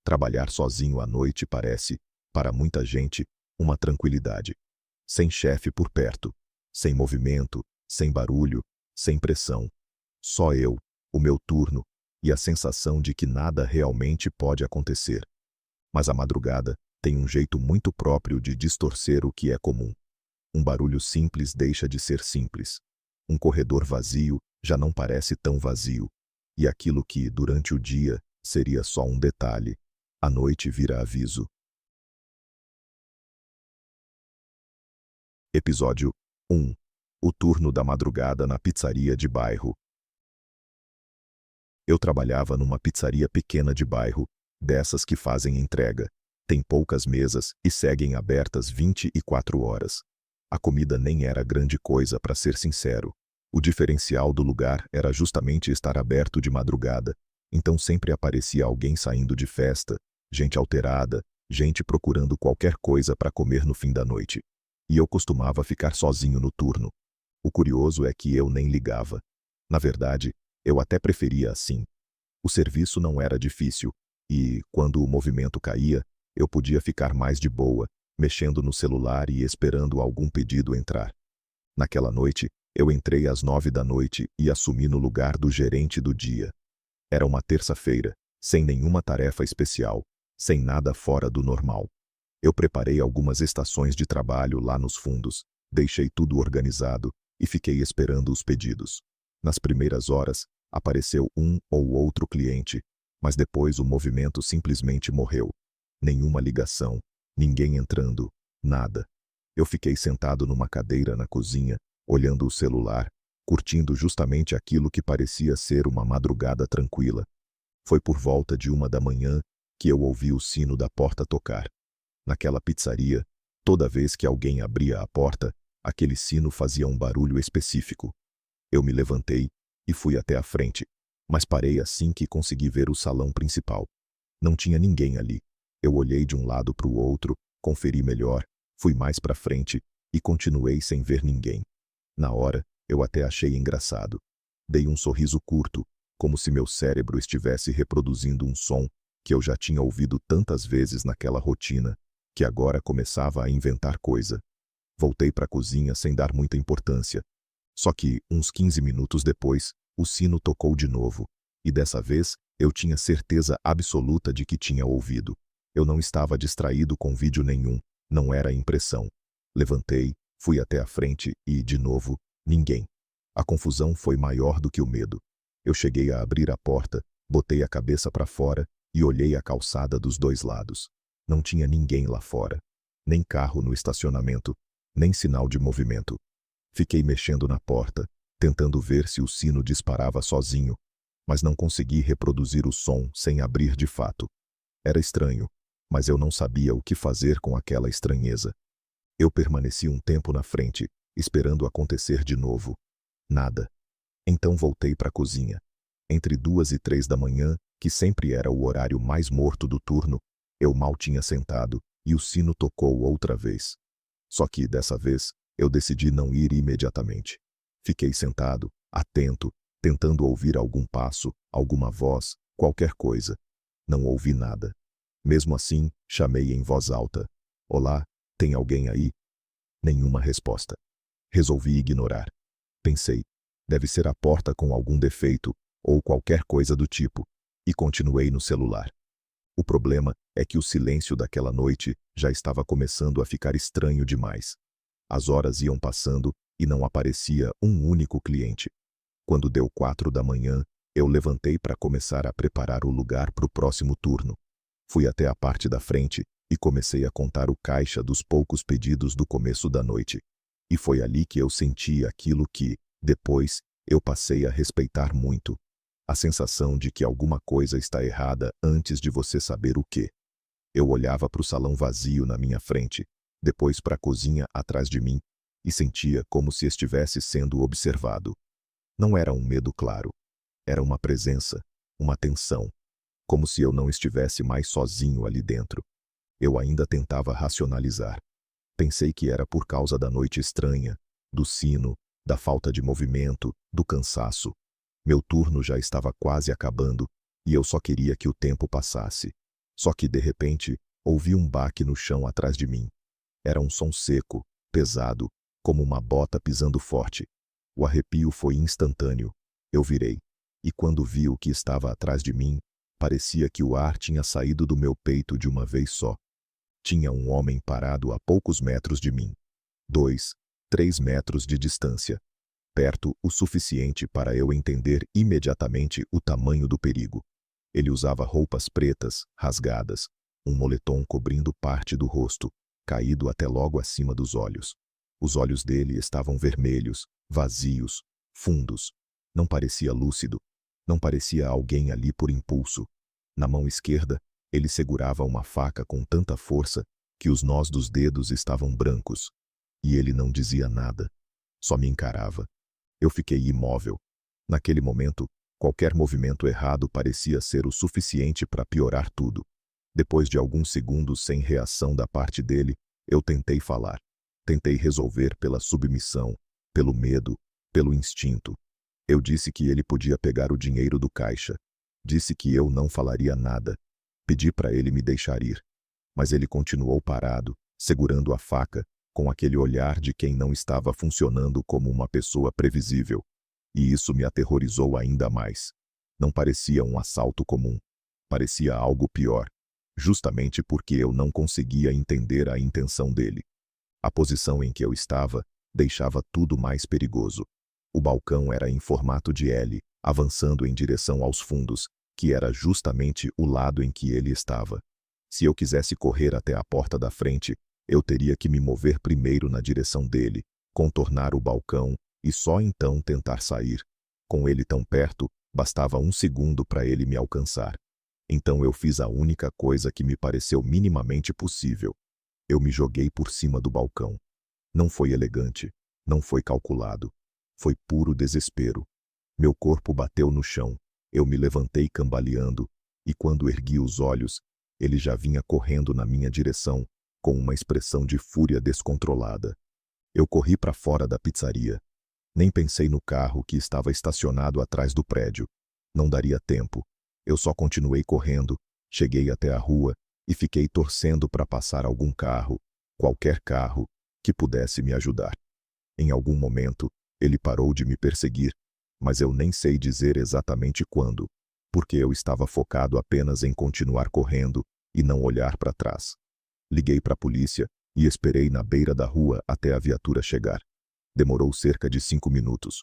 Trabalhar sozinho à noite parece, para muita gente, uma tranquilidade. Sem chefe por perto, sem movimento, sem barulho, sem pressão. Só eu, o meu turno, e a sensação de que nada realmente pode acontecer. Mas a madrugada tem um jeito muito próprio de distorcer o que é comum. Um barulho simples deixa de ser simples. Um corredor vazio já não parece tão vazio. E aquilo que, durante o dia, seria só um detalhe, à noite vira aviso. Episódio 1. O turno da madrugada na pizzaria de bairro. Eu trabalhava numa pizzaria pequena de bairro, dessas que fazem entrega. Tem poucas mesas e seguem abertas 24 horas. A comida nem era grande coisa, para ser sincero. O diferencial do lugar era justamente estar aberto de madrugada, então sempre aparecia alguém saindo de festa, gente alterada, gente procurando qualquer coisa para comer no fim da noite. E eu costumava ficar sozinho no turno. O curioso é que eu nem ligava. Na verdade, eu até preferia assim. O serviço não era difícil, e, quando o movimento caía, eu podia ficar mais de boa, mexendo no celular e esperando algum pedido entrar. Naquela noite, eu entrei às 9 da noite e assumi no lugar do gerente do dia. Era uma terça-feira, sem nenhuma tarefa especial, sem nada fora do normal. Eu preparei algumas estações de trabalho lá nos fundos, deixei tudo organizado e fiquei esperando os pedidos. Nas primeiras horas, apareceu um ou outro cliente, mas depois o movimento simplesmente morreu. Nenhuma ligação, ninguém entrando, nada. Eu fiquei sentado numa cadeira na cozinha, olhando o celular, curtindo justamente aquilo que parecia ser uma madrugada tranquila. Foi por volta de 1 da manhã que eu ouvi o sino da porta tocar. Naquela pizzaria, toda vez que alguém abria a porta, aquele sino fazia um barulho específico. Eu me levantei e fui até a frente, mas parei assim que consegui ver o salão principal. Não tinha ninguém ali. Eu olhei de um lado para o outro, conferi melhor, fui mais para frente e continuei sem ver ninguém. Na hora, eu até achei engraçado. Dei um sorriso curto, como se meu cérebro estivesse reproduzindo um som que eu já tinha ouvido tantas vezes naquela rotina, que agora começava a inventar coisa. Voltei para a cozinha sem dar muita importância. Só que, uns 15 minutos depois, o sino tocou de novo, e dessa vez eu tinha certeza absoluta de que tinha ouvido. Eu não estava distraído com vídeo nenhum, não era impressão. Levantei, fui até a frente e, de novo, ninguém. A confusão foi maior do que o medo. Eu cheguei a abrir a porta, botei a cabeça para fora e olhei a calçada dos dois lados. Não tinha ninguém lá fora. Nem carro no estacionamento, nem sinal de movimento. Fiquei mexendo na porta, tentando ver se o sino disparava sozinho, mas não consegui reproduzir o som sem abrir de fato. Era estranho, mas eu não sabia o que fazer com aquela estranheza. Eu permaneci um tempo na frente, esperando acontecer de novo. Nada. Então voltei para a cozinha. Entre 2 e 3 da manhã, que sempre era o horário mais morto do turno, eu mal tinha sentado e o sino tocou outra vez. Só que, dessa vez, eu decidi não ir imediatamente. Fiquei sentado, atento, tentando ouvir algum passo, alguma voz, qualquer coisa. Não ouvi nada. Mesmo assim, chamei em voz alta. Olá, tem alguém aí? Nenhuma resposta. Resolvi ignorar. Pensei, deve ser a porta com algum defeito, ou qualquer coisa do tipo, e continuei no celular. O problema é que o silêncio daquela noite já estava começando a ficar estranho demais. As horas iam passando e não aparecia um único cliente. Quando deu 4 da manhã, eu levantei para começar a preparar o lugar para o próximo turno. Fui até a parte da frente e comecei a contar o caixa dos poucos pedidos do começo da noite. E foi ali que eu senti aquilo que, depois, eu passei a respeitar muito. A sensação de que alguma coisa está errada antes de você saber o quê. Eu olhava para o salão vazio na minha frente, depois para a cozinha atrás de mim, e sentia como se estivesse sendo observado. Não era um medo claro. Era uma presença, uma tensão. Como se eu não estivesse mais sozinho ali dentro. Eu ainda tentava racionalizar. Pensei que era por causa da noite estranha, do sino, da falta de movimento, do cansaço. Meu turno já estava quase acabando, e eu só queria que o tempo passasse. Só que, de repente, ouvi um baque no chão atrás de mim. Era um som seco, pesado, como uma bota pisando forte. O arrepio foi instantâneo. Eu virei. E quando vi o que estava atrás de mim, parecia que o ar tinha saído do meu peito de uma vez só. Tinha um homem parado a poucos metros de mim. 2, 3 metros de distância. Perto o suficiente para eu entender imediatamente o tamanho do perigo. Ele usava roupas pretas, rasgadas, um moletom cobrindo parte do rosto, caído até logo acima dos olhos. Os olhos dele estavam vermelhos, vazios, fundos. Não parecia lúcido. Não parecia alguém ali por impulso. Na mão esquerda, ele segurava uma faca com tanta força que os nós dos dedos estavam brancos. E ele não dizia nada. Só me encarava. Eu fiquei imóvel. Naquele momento, qualquer movimento errado parecia ser o suficiente para piorar tudo. Depois de alguns segundos sem reação da parte dele, eu tentei falar. Tentei resolver pela submissão, pelo medo, pelo instinto. Eu disse que ele podia pegar o dinheiro do caixa. Disse que eu não falaria nada. Pedi para ele me deixar ir. Mas ele continuou parado, segurando a faca, com aquele olhar de quem não estava funcionando como uma pessoa previsível. E isso me aterrorizou ainda mais. Não parecia um assalto comum. Parecia algo pior. Justamente porque eu não conseguia entender a intenção dele. A posição em que eu estava deixava tudo mais perigoso. O balcão era em formato de L, avançando em direção aos fundos, que era justamente o lado em que ele estava. Se eu quisesse correr até a porta da frente, eu teria que me mover primeiro na direção dele, contornar o balcão e só então tentar sair. Com ele tão perto, bastava um segundo para ele me alcançar. Então eu fiz a única coisa que me pareceu minimamente possível. Eu me joguei por cima do balcão. Não foi elegante, não foi calculado. Foi puro desespero. Meu corpo bateu no chão. Eu me levantei cambaleando, e quando ergui os olhos, ele já vinha correndo na minha direção, com uma expressão de fúria descontrolada. Eu corri para fora da pizzaria. Nem pensei no carro que estava estacionado atrás do prédio. Não daria tempo. Eu só continuei correndo, cheguei até a rua e fiquei torcendo para passar algum carro, qualquer carro, que pudesse me ajudar. Em algum momento, ele parou de me perseguir, mas eu nem sei dizer exatamente quando, porque eu estava focado apenas em continuar correndo e não olhar para trás. Liguei para a polícia e esperei na beira da rua até a viatura chegar. Demorou cerca de 5 minutos.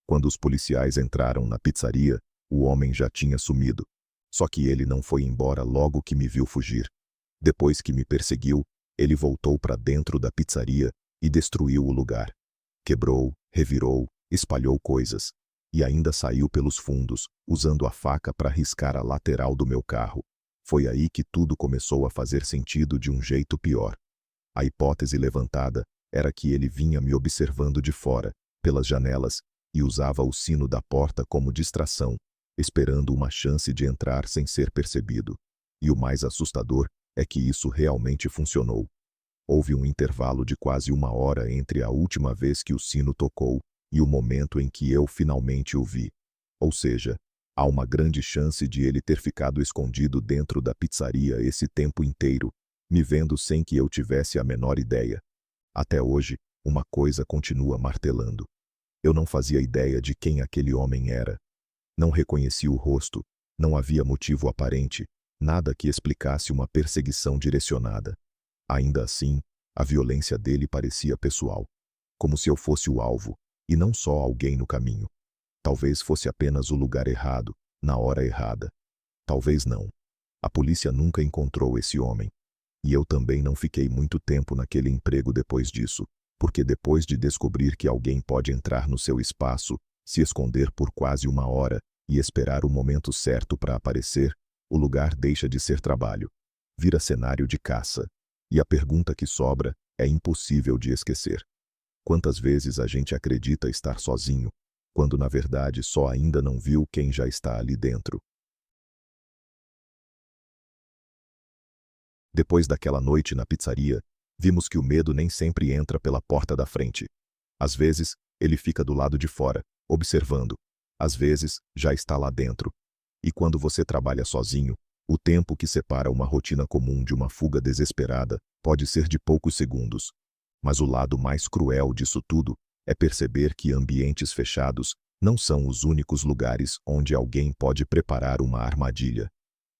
Quando os policiais entraram na pizzaria, o homem já tinha sumido. Só que ele não foi embora logo que me viu fugir. Depois que me perseguiu, ele voltou para dentro da pizzaria e destruiu o lugar. Quebrou, revirou, espalhou coisas. E ainda saiu pelos fundos, usando a faca para riscar a lateral do meu carro. Foi aí que tudo começou a fazer sentido de um jeito pior. A hipótese levantada era que ele vinha me observando de fora, pelas janelas, e usava o sino da porta como distração, esperando uma chance de entrar sem ser percebido. E o mais assustador é que isso realmente funcionou. Houve um intervalo de quase 1 hora entre a última vez que o sino tocou e o momento em que eu finalmente o vi. Ou seja, há uma grande chance de ele ter ficado escondido dentro da pizzaria esse tempo inteiro, me vendo sem que eu tivesse a menor ideia. Até hoje, uma coisa continua martelando. Eu não fazia ideia de quem aquele homem era. Não reconheci o rosto, não havia motivo aparente, nada que explicasse uma perseguição direcionada. Ainda assim, a violência dele parecia pessoal, como se eu fosse o alvo, e não só alguém no caminho. Talvez fosse apenas o lugar errado, na hora errada. Talvez não. A polícia nunca encontrou esse homem. E eu também não fiquei muito tempo naquele emprego depois disso, porque depois de descobrir que alguém pode entrar no seu espaço, se esconder por quase 1 hora e esperar o momento certo para aparecer, o lugar deixa de ser trabalho. Vira cenário de caça. E a pergunta que sobra é impossível de esquecer. Quantas vezes a gente acredita estar sozinho, quando na verdade só ainda não viu quem já está ali dentro? Depois daquela noite na pizzaria, vimos que o medo nem sempre entra pela porta da frente. Às vezes, ele fica do lado de fora, observando. Às vezes, já está lá dentro. E quando você trabalha sozinho, O tempo que separa uma rotina comum de uma fuga desesperada pode ser de poucos segundos. Mas o lado mais cruel disso tudo é perceber que ambientes fechados não são os únicos lugares onde alguém pode preparar uma armadilha.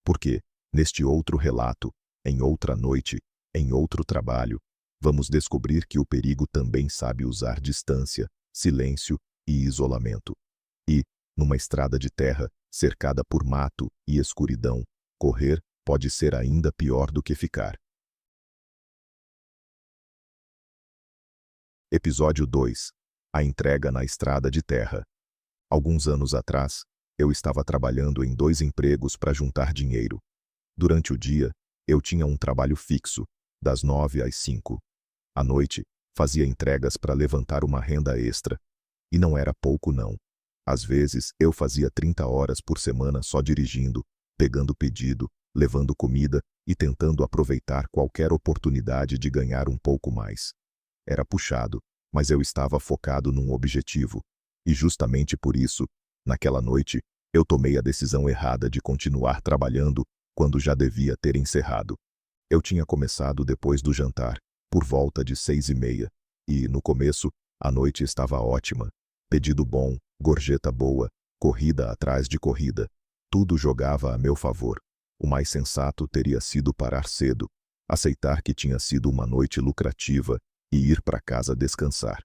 Porque, neste outro relato, em outra noite, em outro trabalho, vamos descobrir que o perigo também sabe usar distância, silêncio e isolamento. E, numa estrada de terra, cercada por mato e escuridão, correr pode ser ainda pior do que ficar. Episódio 2. A entrega na estrada de terra. Alguns anos atrás, eu estava trabalhando em 2 empregos para juntar dinheiro. Durante o dia, eu tinha um trabalho fixo, das 9 às 5. À noite, fazia entregas para levantar uma renda extra. E não era pouco não. Às vezes, eu fazia 30 horas por semana só dirigindo, pegando pedido, levando comida e tentando aproveitar qualquer oportunidade de ganhar um pouco mais. Era puxado, mas eu estava focado num objetivo. E justamente por isso, naquela noite, eu tomei a decisão errada de continuar trabalhando quando já devia ter encerrado. Eu tinha começado depois do jantar, por volta de 6h30, e, no começo, a noite estava ótima. Pedido bom, gorjeta boa, corrida atrás de corrida. Tudo jogava a meu favor. O mais sensato teria sido parar cedo, aceitar que tinha sido uma noite lucrativa e ir para casa descansar.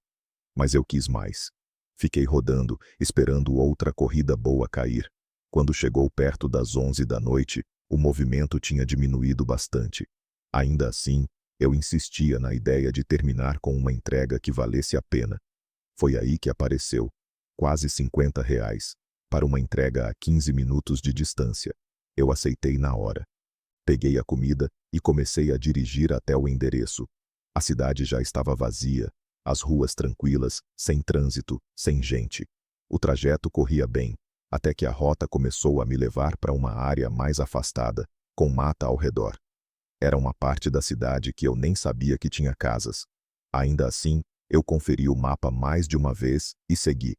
Mas eu quis mais. Fiquei rodando, esperando outra corrida boa cair. Quando chegou perto das 11 da noite, o movimento tinha diminuído bastante. Ainda assim, eu insistia na ideia de terminar com uma entrega que valesse a pena. Foi aí que apareceu, quase R$ 50, para uma entrega a 15 minutos de distância. Eu aceitei na hora. Peguei a comida e comecei a dirigir até o endereço. A cidade já estava vazia, as ruas tranquilas, sem trânsito, sem gente. O trajeto corria bem, até que a rota começou a me levar para uma área mais afastada, com mata ao redor. Era uma parte da cidade que eu nem sabia que tinha casas. Ainda assim, eu conferi o mapa mais de uma vez e segui.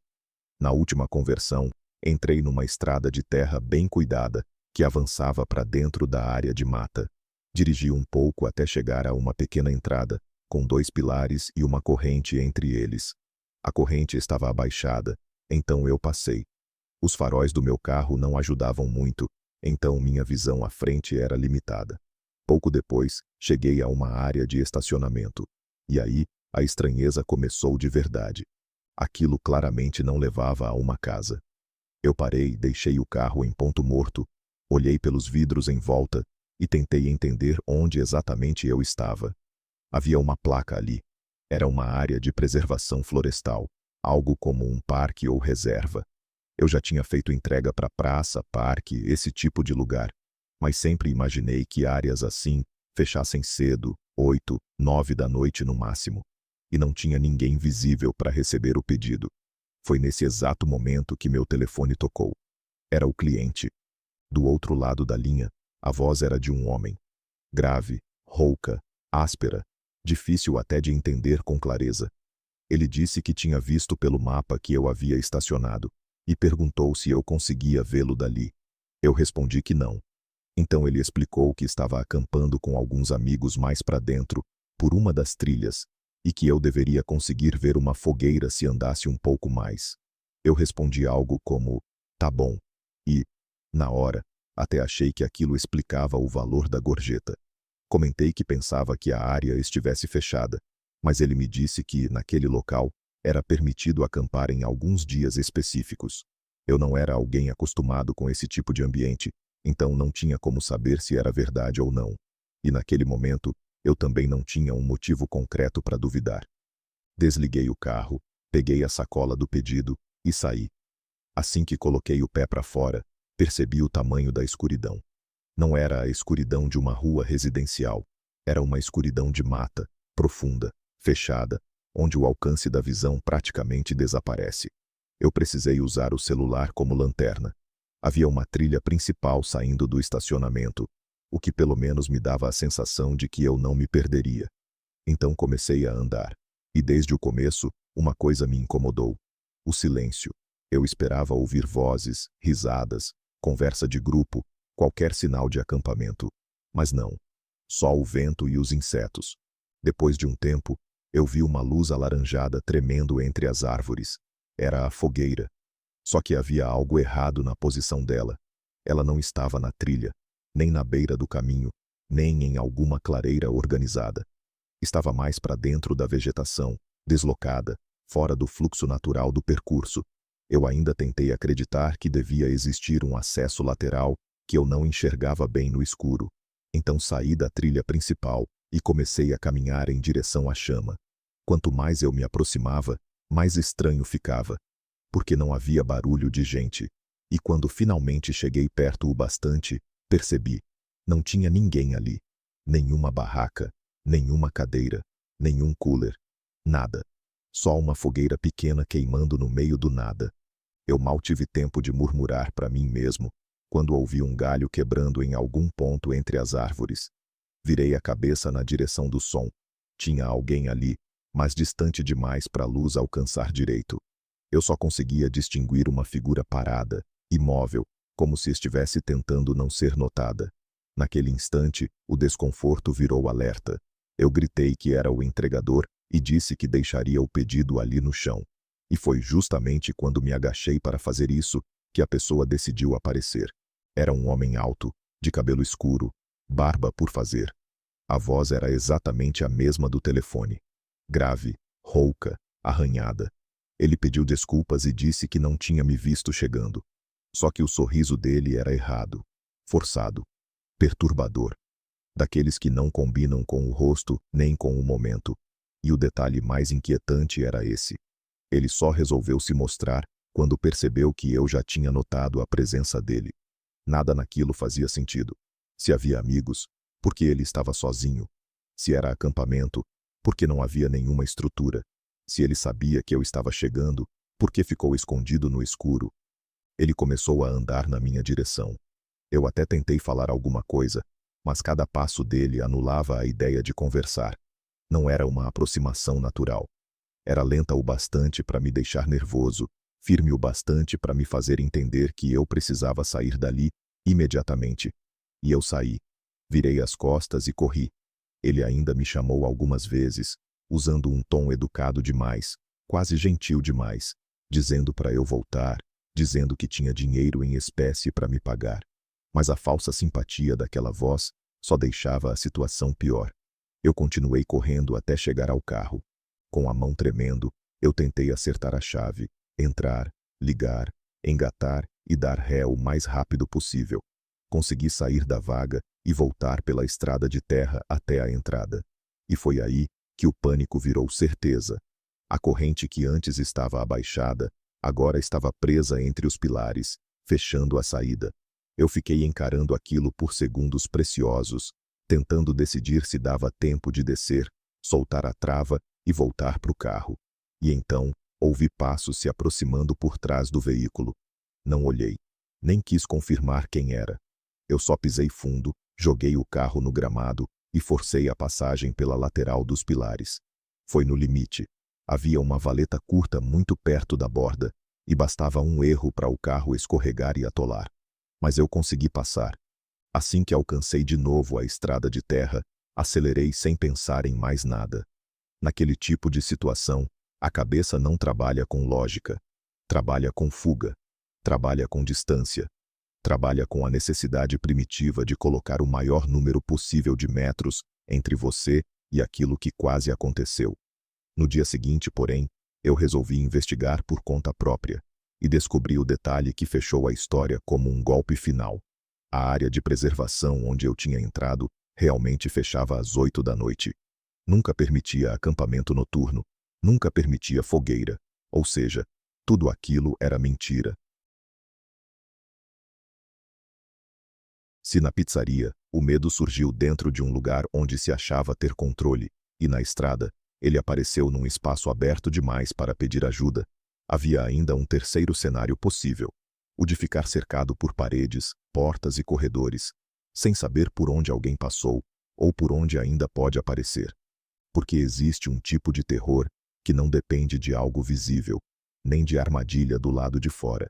Na última conversão, entrei numa estrada de terra bem cuidada, que avançava para dentro da área de mata. Dirigi um pouco até chegar a uma pequena entrada, com 2 pilares e uma corrente entre eles. A corrente estava abaixada, então eu passei. Os faróis do meu carro não ajudavam muito, então minha visão à frente era limitada. Pouco depois, cheguei a uma área de estacionamento. E aí, a estranheza começou de verdade. Aquilo claramente não levava a uma casa. Eu parei e deixei o carro em ponto morto, olhei pelos vidros em volta e tentei entender onde exatamente eu estava. Havia uma placa ali. Era uma área de preservação florestal, algo como um parque ou reserva. Eu já tinha feito entrega para praça, parque, esse tipo de lugar, mas sempre imaginei que áreas assim fechassem cedo, 8, 9 da noite no máximo, e não tinha ninguém visível para receber o pedido. Foi nesse exato momento que meu telefone tocou. Era o cliente. Do outro lado da linha, a voz era de um homem. Grave, rouca, áspera, difícil até de entender com clareza. Ele disse que tinha visto pelo mapa que eu havia estacionado e perguntou se eu conseguia vê-lo dali. Eu respondi que não. Então ele explicou que estava acampando com alguns amigos mais para dentro, por uma das trilhas, e que eu deveria conseguir ver uma fogueira se andasse um pouco mais. Eu respondi algo como, tá bom. E, na hora, até achei que aquilo explicava o valor da gorjeta. Comentei que pensava que a área estivesse fechada, mas ele me disse que, naquele local, era permitido acampar em alguns dias específicos. Eu não era alguém acostumado com esse tipo de ambiente, então não tinha como saber se era verdade ou não. E naquele momento, eu também não tinha um motivo concreto para duvidar. Desliguei o carro, peguei a sacola do pedido e saí. Assim que coloquei o pé para fora, percebi o tamanho da escuridão. Não era a escuridão de uma rua residencial. Era uma escuridão de mata, profunda, fechada, onde o alcance da visão praticamente desaparece. Eu precisei usar o celular como lanterna. Havia uma trilha principal saindo do estacionamento, o que pelo menos me dava a sensação de que eu não me perderia. Então comecei a andar. E desde o começo, uma coisa me incomodou. O silêncio. Eu esperava ouvir vozes, risadas, conversa de grupo, qualquer sinal de acampamento. Mas não. Só o vento e os insetos. Depois de um tempo, eu vi uma luz alaranjada tremendo entre as árvores. Era a fogueira. Só que havia algo errado na posição dela. Ela não estava na trilha, nem na beira do caminho, nem em alguma clareira organizada. Estava mais para dentro da vegetação, deslocada, fora do fluxo natural do percurso. Eu ainda tentei acreditar que devia existir um acesso lateral que eu não enxergava bem no escuro. Então saí da trilha principal e comecei a caminhar em direção à chama. Quanto mais eu me aproximava, mais estranho ficava, porque não havia barulho de gente. E quando finalmente cheguei perto o bastante, percebi. Não tinha ninguém ali. Nenhuma barraca, nenhuma cadeira, nenhum cooler. Nada. Só uma fogueira pequena queimando no meio do nada. Eu mal tive tempo de murmurar para mim mesmo, quando ouvi um galho quebrando em algum ponto entre as árvores. Virei a cabeça na direção do som. Tinha alguém ali, mas distante demais para a luz alcançar direito. Eu só conseguia distinguir uma figura parada, imóvel, como se estivesse tentando não ser notada. Naquele instante, o desconforto virou alerta. Eu gritei que era o entregador e disse que deixaria o pedido ali no chão. E foi justamente quando me agachei para fazer isso que a pessoa decidiu aparecer. Era um homem alto, de cabelo escuro, barba por fazer. A voz era exatamente a mesma do telefone. Grave, rouca, arranhada. Ele pediu desculpas e disse que não tinha me visto chegando. Só que o sorriso dele era errado, forçado, perturbador. Daqueles que não combinam com o rosto nem com o momento. E o detalhe mais inquietante era esse. Ele só resolveu se mostrar quando percebeu que eu já tinha notado a presença dele. Nada naquilo fazia sentido. Se havia amigos, por que ele estava sozinho? Se era acampamento, por que não havia nenhuma estrutura? Se ele sabia que eu estava chegando, por que ficou escondido no escuro? Ele começou a andar na minha direção. Eu até tentei falar alguma coisa, mas cada passo dele anulava a ideia de conversar. Não era uma aproximação natural. Era lenta o bastante para me deixar nervoso, firme o bastante para me fazer entender que eu precisava sair dali, imediatamente. E eu saí. Virei as costas e corri. Ele ainda me chamou algumas vezes, usando um tom educado demais, quase gentil demais, dizendo para eu voltar, dizendo que tinha dinheiro em espécie para me pagar. Mas a falsa simpatia daquela voz só deixava a situação pior. Eu continuei correndo até chegar ao carro. Com a mão tremendo, eu tentei acertar a chave, entrar, ligar, engatar e dar ré o mais rápido possível. Consegui sair da vaga e voltar pela estrada de terra até a entrada. E foi aí que o pânico virou certeza. A corrente que antes estava abaixada, agora estava presa entre os pilares, fechando a saída. Eu fiquei encarando aquilo por segundos preciosos, tentando decidir se dava tempo de descer, soltar a trava e voltar para o carro. E então, ouvi passos se aproximando por trás do veículo. Não olhei, nem quis confirmar quem era. Eu só pisei fundo, joguei o carro no gramado e forcei a passagem pela lateral dos pilares. Foi no limite. Havia uma valeta curta muito perto da borda, e bastava um erro para o carro escorregar e atolar. Mas eu consegui passar. Assim que alcancei de novo a estrada de terra, acelerei sem pensar em mais nada. Naquele tipo de situação, a cabeça não trabalha com lógica. Trabalha com fuga. Trabalha com distância. Trabalha com a necessidade primitiva de colocar o maior número possível de metros entre você e aquilo que quase aconteceu. No dia seguinte, porém, eu resolvi investigar por conta própria e descobri o detalhe que fechou a história como um golpe final. A área de preservação onde eu tinha entrado realmente fechava às 8 da noite. Nunca permitia acampamento noturno, nunca permitia fogueira, ou seja, tudo aquilo era mentira. Se na pizzaria, o medo surgiu dentro de um lugar onde se achava ter controle, e na estrada, ele apareceu num espaço aberto demais para pedir ajuda, havia ainda um terceiro cenário possível, o de ficar cercado por paredes, portas e corredores, sem saber por onde alguém passou, ou por onde ainda pode aparecer. Porque existe um tipo de terror que não depende de algo visível, nem de armadilha do lado de fora.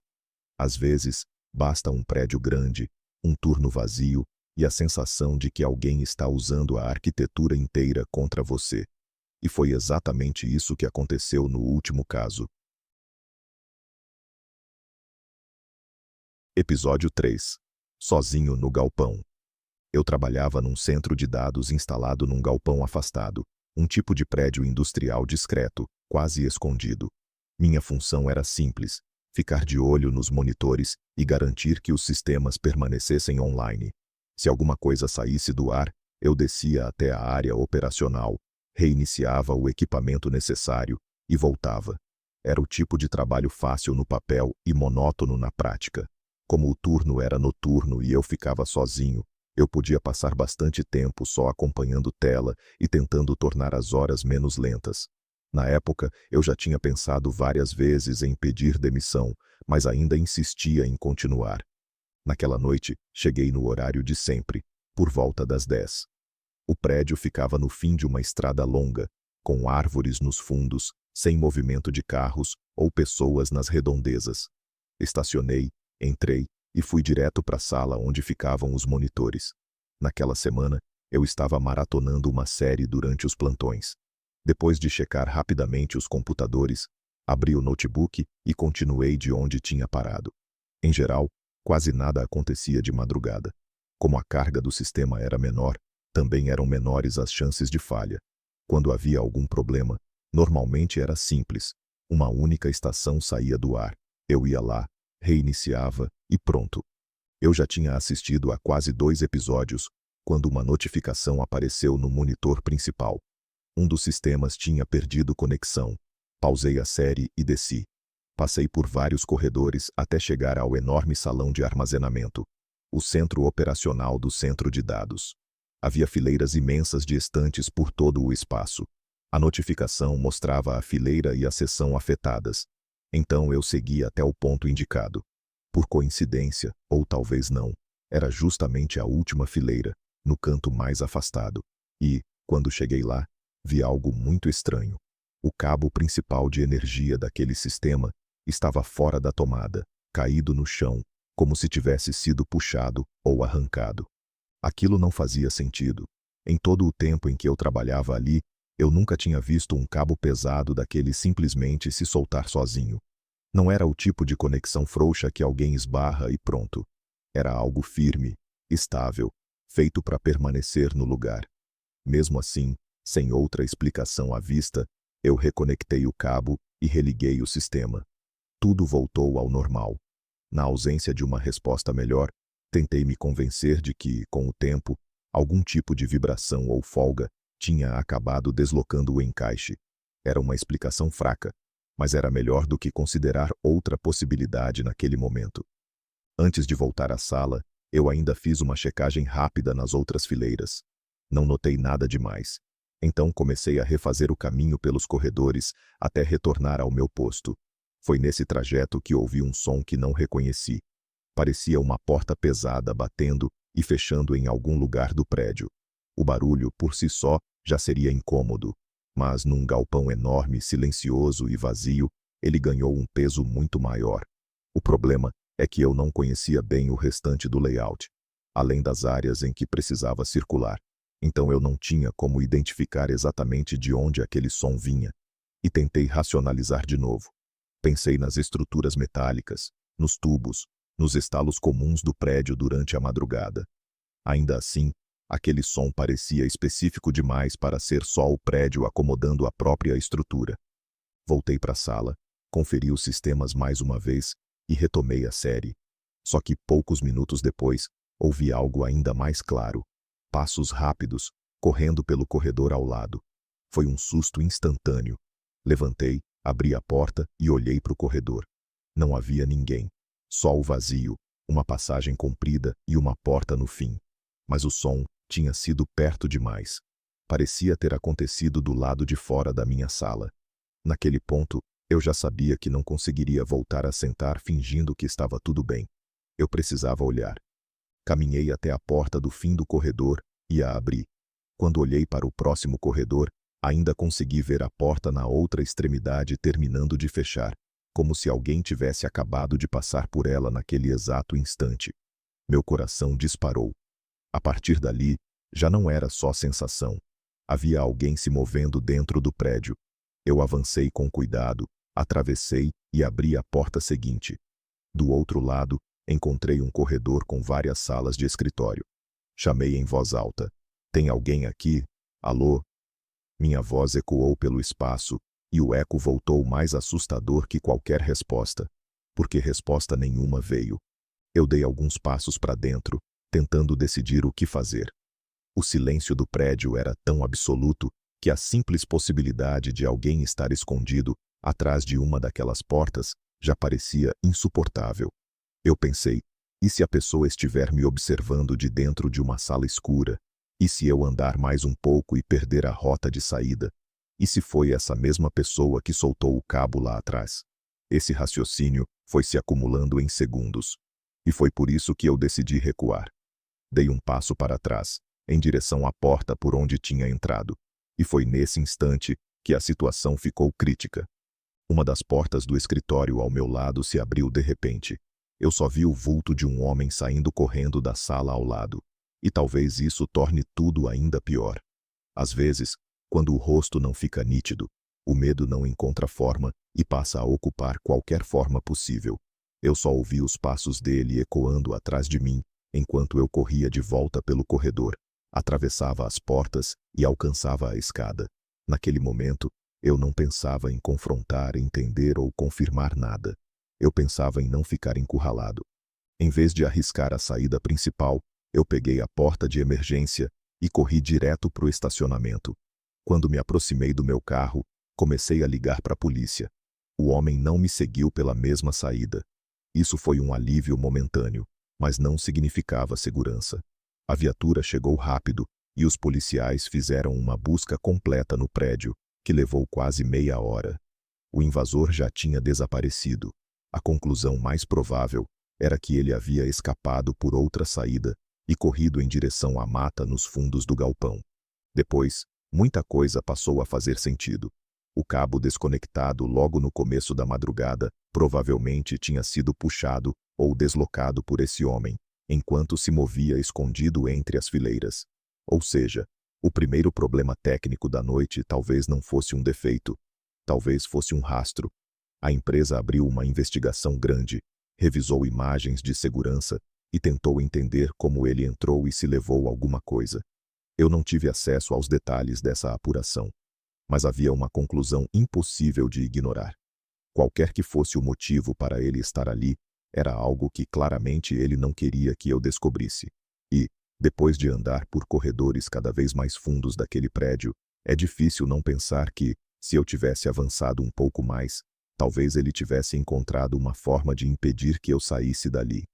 Às vezes, basta um prédio grande, um turno vazio e a sensação de que alguém está usando a arquitetura inteira contra você. E foi exatamente isso que aconteceu no último caso. Episódio 3. Sozinho no galpão. Eu trabalhava num centro de dados instalado num galpão afastado, um tipo de prédio industrial discreto, quase escondido. Minha função era simples: ficar de olho nos monitores e garantir que os sistemas permanecessem online. Se alguma coisa saísse do ar, eu descia até a área operacional, reiniciava o equipamento necessário e voltava. Era o tipo de trabalho fácil no papel e monótono na prática. Como o turno era noturno e eu ficava sozinho, eu podia passar bastante tempo só acompanhando tela e tentando tornar as horas menos lentas. Na época, eu já tinha pensado várias vezes em pedir demissão, mas ainda insistia em continuar. Naquela noite, cheguei no horário de sempre, por volta das 10. O prédio ficava no fim de uma estrada longa, com árvores nos fundos, sem movimento de carros ou pessoas nas redondezas. Estacionei, entrei e fui direto para a sala onde ficavam os monitores. Naquela semana, eu estava maratonando uma série durante os plantões. Depois de checar rapidamente os computadores, abri o notebook e continuei de onde tinha parado. Em geral, quase nada acontecia de madrugada. Como a carga do sistema era menor, também eram menores as chances de falha. Quando havia algum problema, normalmente era simples. Uma única estação saía do ar. Eu ia lá, reiniciava e pronto. Eu já tinha assistido a quase 2 episódios, quando uma notificação apareceu no monitor principal. Um dos sistemas tinha perdido conexão. Pausei a série e desci. Passei por vários corredores até chegar ao enorme salão de armazenamento, o centro operacional do centro de dados. Havia fileiras imensas de estantes por todo o espaço. A notificação mostrava a fileira e a seção afetadas. Então eu segui até o ponto indicado. Por coincidência, ou talvez não, era justamente a última fileira, no canto mais afastado. E, quando cheguei lá, vi algo muito estranho. O cabo principal de energia daquele sistema estava fora da tomada, caído no chão, como se tivesse sido puxado ou arrancado. Aquilo não fazia sentido. Em todo o tempo em que eu trabalhava ali, eu nunca tinha visto um cabo pesado daquele simplesmente se soltar sozinho. Não era o tipo de conexão frouxa que alguém esbarra e pronto. Era algo firme, estável, feito para permanecer no lugar. Mesmo assim, sem outra explicação à vista, eu reconectei o cabo e religuei o sistema. Tudo voltou ao normal. Na ausência de uma resposta melhor, tentei me convencer de que, com o tempo, algum tipo de vibração ou folga tinha acabado deslocando o encaixe. Era uma explicação fraca, mas era melhor do que considerar outra possibilidade naquele momento. Antes de voltar à sala, eu ainda fiz uma checagem rápida nas outras fileiras. Não notei nada demais. Então comecei a refazer o caminho pelos corredores até retornar ao meu posto. Foi nesse trajeto que ouvi um som que não reconheci. Parecia uma porta pesada batendo e fechando em algum lugar do prédio. O barulho, por si só, já seria incômodo, mas num galpão enorme, silencioso e vazio, ele ganhou um peso muito maior. O problema é que eu não conhecia bem o restante do layout, além das áreas em que precisava circular. Então eu não tinha como identificar exatamente de onde aquele som vinha. E tentei racionalizar de novo. Pensei nas estruturas metálicas, nos tubos, nos estalos comuns do prédio durante a madrugada. Ainda assim, aquele som parecia específico demais para ser só o prédio acomodando a própria estrutura. Voltei para a sala, conferi os sistemas mais uma vez e retomei a série. Só que poucos minutos depois, ouvi algo ainda mais claro. Passos rápidos, correndo pelo corredor ao lado. Foi um susto instantâneo. Levantei, abri a porta e olhei para o corredor. Não havia ninguém. Só o vazio, uma passagem comprida e uma porta no fim. Mas o som tinha sido perto demais. Parecia ter acontecido do lado de fora da minha sala. Naquele ponto, eu já sabia que não conseguiria voltar a sentar fingindo que estava tudo bem. Eu precisava olhar. Caminhei até a porta do fim do corredor e a abri. Quando olhei para o próximo corredor, ainda consegui ver a porta na outra extremidade terminando de fechar, como se alguém tivesse acabado de passar por ela naquele exato instante. Meu coração disparou. A partir dali, já não era só sensação. Havia alguém se movendo dentro do prédio. Eu avancei com cuidado, atravessei e abri a porta seguinte. Do outro lado, encontrei um corredor com várias salas de escritório. Chamei em voz alta. Tem alguém aqui? Alô? Minha voz ecoou pelo espaço, e o eco voltou mais assustador que qualquer resposta, porque resposta nenhuma veio. Eu dei alguns passos para dentro, tentando decidir o que fazer. O silêncio do prédio era tão absoluto que a simples possibilidade de alguém estar escondido atrás de uma daquelas portas já parecia insuportável. Eu pensei, e se a pessoa estiver me observando de dentro de uma sala escura? E se eu andar mais um pouco e perder a rota de saída? E se foi essa mesma pessoa que soltou o cabo lá atrás? Esse raciocínio foi se acumulando em segundos. E foi por isso que eu decidi recuar. Dei um passo para trás, em direção à porta por onde tinha entrado. E foi nesse instante que a situação ficou crítica. Uma das portas do escritório ao meu lado se abriu de repente. Eu só vi o vulto de um homem saindo correndo da sala ao lado. E talvez isso torne tudo ainda pior. Às vezes, quando o rosto não fica nítido, o medo não encontra forma e passa a ocupar qualquer forma possível. Eu só ouvi os passos dele ecoando atrás de mim, enquanto eu corria de volta pelo corredor, atravessava as portas e alcançava a escada. Naquele momento, eu não pensava em confrontar, entender ou confirmar nada. Eu pensava em não ficar encurralado. Em vez de arriscar a saída principal, eu peguei a porta de emergência e corri direto para o estacionamento. Quando me aproximei do meu carro, comecei a ligar para a polícia. O homem não me seguiu pela mesma saída. Isso foi um alívio momentâneo, mas não significava segurança. A viatura chegou rápido e os policiais fizeram uma busca completa no prédio, que levou quase meia hora. O invasor já tinha desaparecido. A conclusão mais provável era que ele havia escapado por outra saída e corrido em direção à mata nos fundos do galpão. Depois, muita coisa passou a fazer sentido. O cabo desconectado logo no começo da madrugada provavelmente tinha sido puxado ou deslocado por esse homem, enquanto se movia escondido entre as fileiras. Ou seja, o primeiro problema técnico da noite talvez não fosse um defeito, talvez fosse um rastro. A empresa abriu uma investigação grande, revisou imagens de segurança e tentou entender como ele entrou e se levou alguma coisa. Eu não tive acesso aos detalhes dessa apuração, mas havia uma conclusão impossível de ignorar. Qualquer que fosse o motivo para ele estar ali, era algo que claramente ele não queria que eu descobrisse. E, depois de andar por corredores cada vez mais fundos daquele prédio, é difícil não pensar que, se eu tivesse avançado um pouco mais, talvez ele tivesse encontrado uma forma de impedir que eu saísse dali.